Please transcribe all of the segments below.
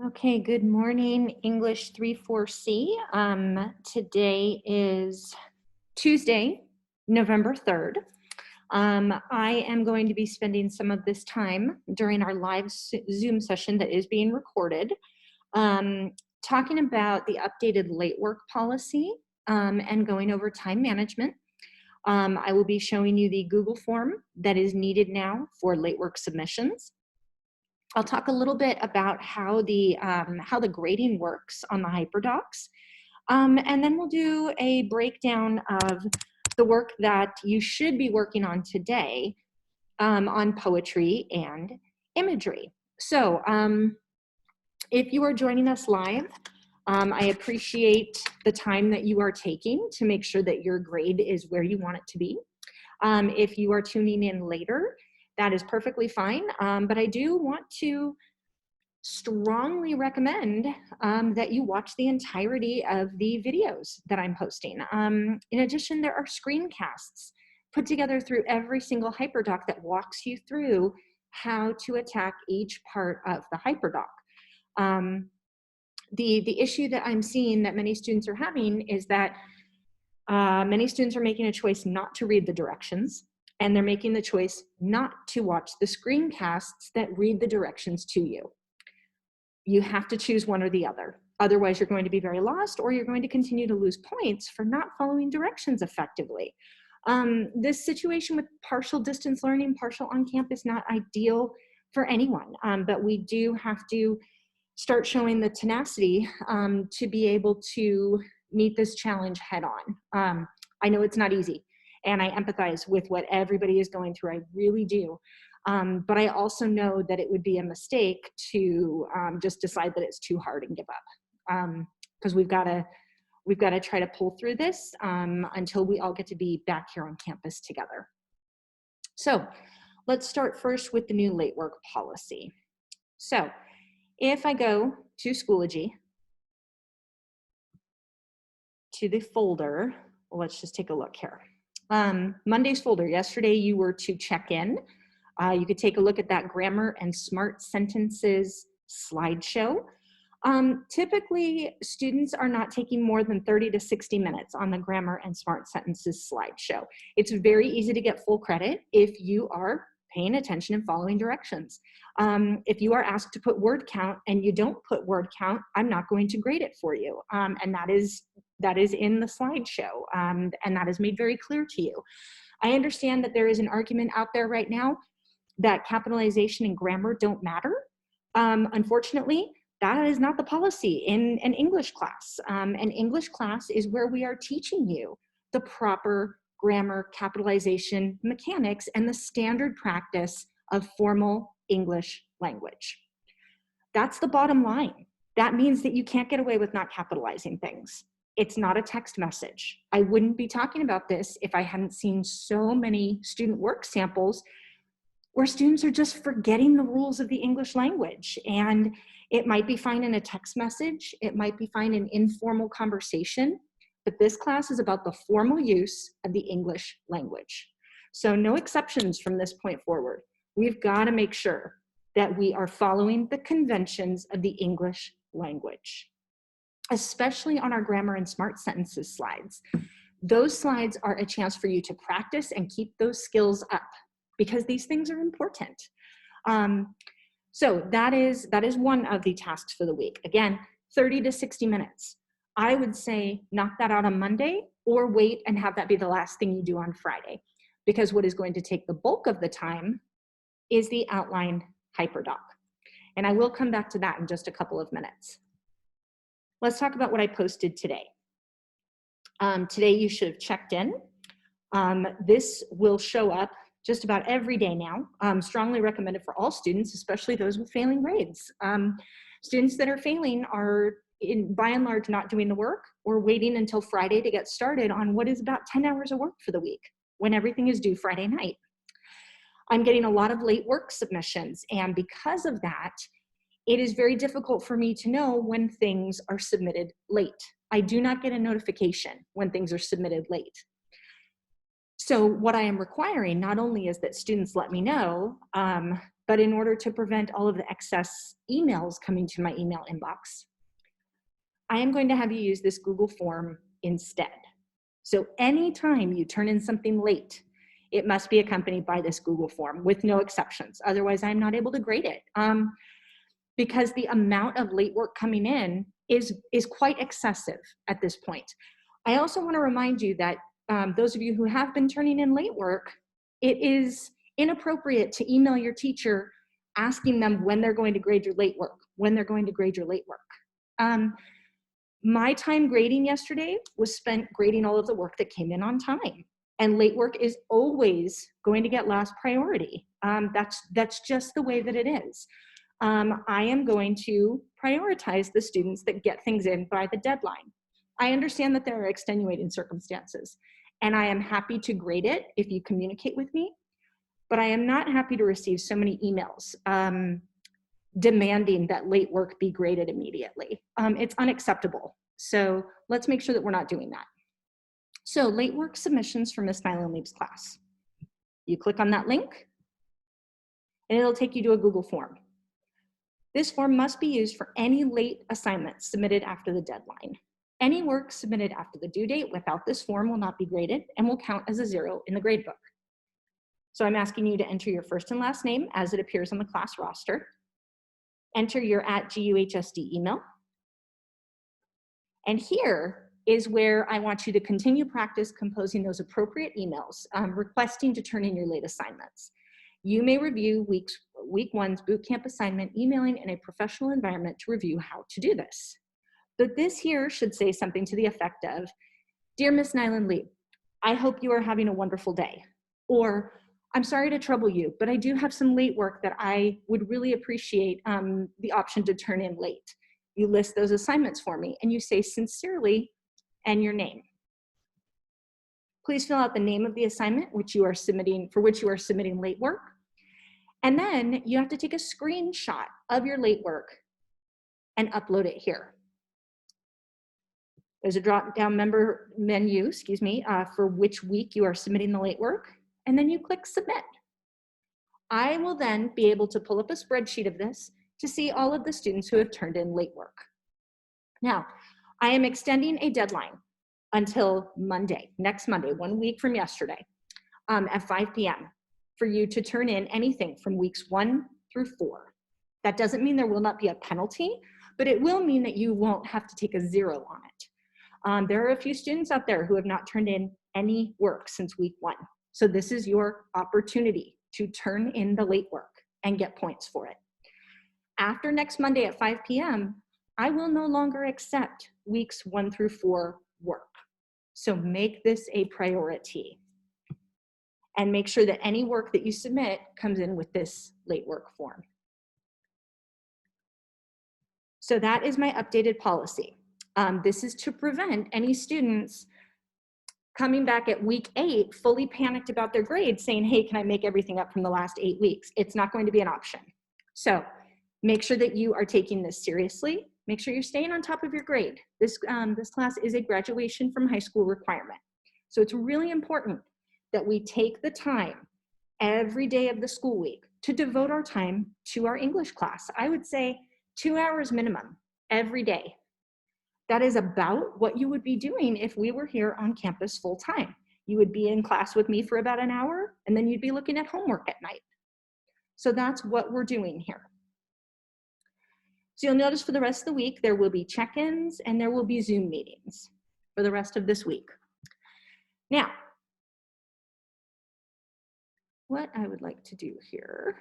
Okay, good morning, English 3-4C. Today is Tuesday, November 3rd. I am going to be spending some of this time during our live Zoom session that is being recorded, um, talking about the updated late work policy and going over time management. I will be showing you the Google form that is needed now for late work submissions. I'll talk a little bit about how the grading works on the HyperDocs, and then we'll do a breakdown of the work that you should be working on today on poetry and imagery. So if you are joining us live, I appreciate the time that you are taking to make sure that your grade is where you want it to be. If you are tuning in later, that is perfectly fine, but I do want to strongly recommend that you watch the entirety of the videos that I'm posting. In addition, there are screencasts put together through every single HyperDoc that walks you through how to attack each part of the HyperDoc. The issue that I'm seeing that many students are having is that many students are making a choice not to read the directions, and they're making the choice not to watch the screencasts that read the directions to you. You have to choose one or the other. Otherwise, you're going to be very lost, or you're going to continue to lose points for not following directions effectively. This situation with partial distance learning, partial on-campus, is not ideal for anyone, but we do have to start showing the tenacity to be able to meet this challenge head on. I know it's not easy, and I empathize with what everybody is going through. I really do. But I also know that it would be a mistake to just decide that it's too hard and give up, because we've got to try to pull through this until we all get to be back here on campus together. So let's start first with the new late work policy. So if I go to Schoology, to the folder, let's just take a look here. Monday's folder, yesterday you were to check in. You could take a look at that grammar and smart sentences slideshow. Typically, students are not taking more than 30 to 60 minutes on the grammar and smart sentences slideshow. It's very easy to get full credit if you are paying attention and following directions. If you are asked to put word count and you don't put word count, I'm not going to grade it for you. And that is in the slideshow, and that is made very clear to you. I understand that there is an argument out there right now that capitalization and grammar don't matter. Unfortunately, that is not the policy in an English class. An English class is where we are teaching you the proper grammar, capitalization mechanics, and the standard practice of formal English language. That's the bottom line. That means that you can't get away with not capitalizing things. It's not a text message. I wouldn't be talking about this if I hadn't seen so many student work samples where students are just forgetting the rules of the English language. And it might be fine in a text message, it might be fine in informal conversation, but this class is about the formal use of the English language. So no exceptions from this point forward. We've got to make sure that we are following the conventions of the English language, especially on our grammar and smart sentences slides. Those slides are a chance for you to practice and keep those skills up, because these things are important. So that is one of the tasks for the week. Again, 30 to 60 minutes. I would say knock that out on Monday, or wait and have that be the last thing you do on Friday, because what is going to take the bulk of the time is the outline HyperDoc. And I will come back to that in just a couple of minutes. Let's talk about what I posted today. Today you should have checked in. This will show up just about every day now. Strongly recommended for all students, especially those with failing grades. Students that are failing are, by and large, not doing the work or waiting until Friday to get started on what is about 10 hours of work for the week, when everything is due Friday night. I'm getting a lot of late work submissions, and because of that, it is very difficult for me to know when things are submitted late. I do not get a notification when things are submitted late. So what I am requiring not only is that students let me know But in order to prevent all of the excess emails coming to my email inbox, I am going to have you use this Google form instead. So anytime you turn in something late, it must be accompanied by this Google form with no exceptions. Otherwise, I'm not able to grade it because the amount of late work coming in is quite excessive at this point. I also want to remind you that those of you who have been turning in late work, it is inappropriate to email your teacher asking them when they're going to grade your late work, My time grading yesterday was spent grading all of the work that came in on time. And late work is always going to get last priority. That's just the way that it is. I am going to prioritize the students that get things in by the deadline. I understand that there are extenuating circumstances, and I am happy to grade it if you communicate with me, but I am not happy to receive so many emails demanding that late work be graded immediately. It's unacceptable. So let's make sure that we're not doing that. So late work submissions for Ms. Nylund-Lieb's class. You click on that link, and it'll take you to a Google form. This form must be used for any late assignments submitted after the deadline. Any work submitted after the due date without this form will not be graded and will count as a 0 in the gradebook. So I'm asking you to enter your first and last name as it appears on the class roster. Enter your @GUHSD email. And here is where I want you to continue practice composing those appropriate emails requesting to turn in your late assignments. You may review week one's boot camp assignment emailing in a professional environment to review how to do this. But this here should say something to the effect of, "Dear Ms. Nylund-Lieb, I hope you are having a wonderful day." Or, "I'm sorry to trouble you, but I do have some late work that I would really appreciate the option to turn in late." You list those assignments for me and you say sincerely and your name. Please fill out the name of the assignment for which you are submitting late work. And then you have to take a screenshot of your late work and upload it here. There's a drop-down menu, for which week you are submitting the late work, and then you click submit. I will then be able to pull up a spreadsheet of this to see all of the students who have turned in late work. Now, I am extending a deadline until Monday, next Monday, 1 week from yesterday, at 5 p.m. for you to turn in anything from weeks 1 through 4. That doesn't mean there will not be a penalty, but it will mean that you won't have to take a 0 on it. There are a few students out there who have not turned in any work since week 1. So this is your opportunity to turn in the late work and get points for it. After next Monday at 5 p.m., I will no longer accept weeks 1 through 4 work. So make this a priority and make sure that any work that you submit comes in with this late work form. So that is my updated policy. This is to prevent any students coming back at week 8 fully panicked about their grades saying, "Hey, can I make everything up from the last 8 weeks?" It's not going to be an option. So make sure that you are taking this seriously. Make sure you're staying on top of your grade. This class is a graduation from high school requirement. So it's really important that we take the time every day of the school week to devote our time to our English class. I would say 2 hours minimum every day. That is about what you would be doing if we were here on campus full time. You would be in class with me for about an hour, and then you'd be looking at homework at night. So that's what we're doing here. So you'll notice for the rest of the week, there will be check-ins and there will be Zoom meetings for the rest of this week. Now, what I would like to do here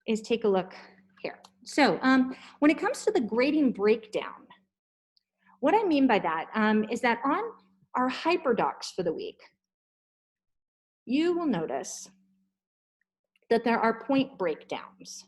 is take a look here. So when it comes to the grading breakdown, what I mean by that is that on our hyperdocs for the week, you will notice that there are point breakdowns.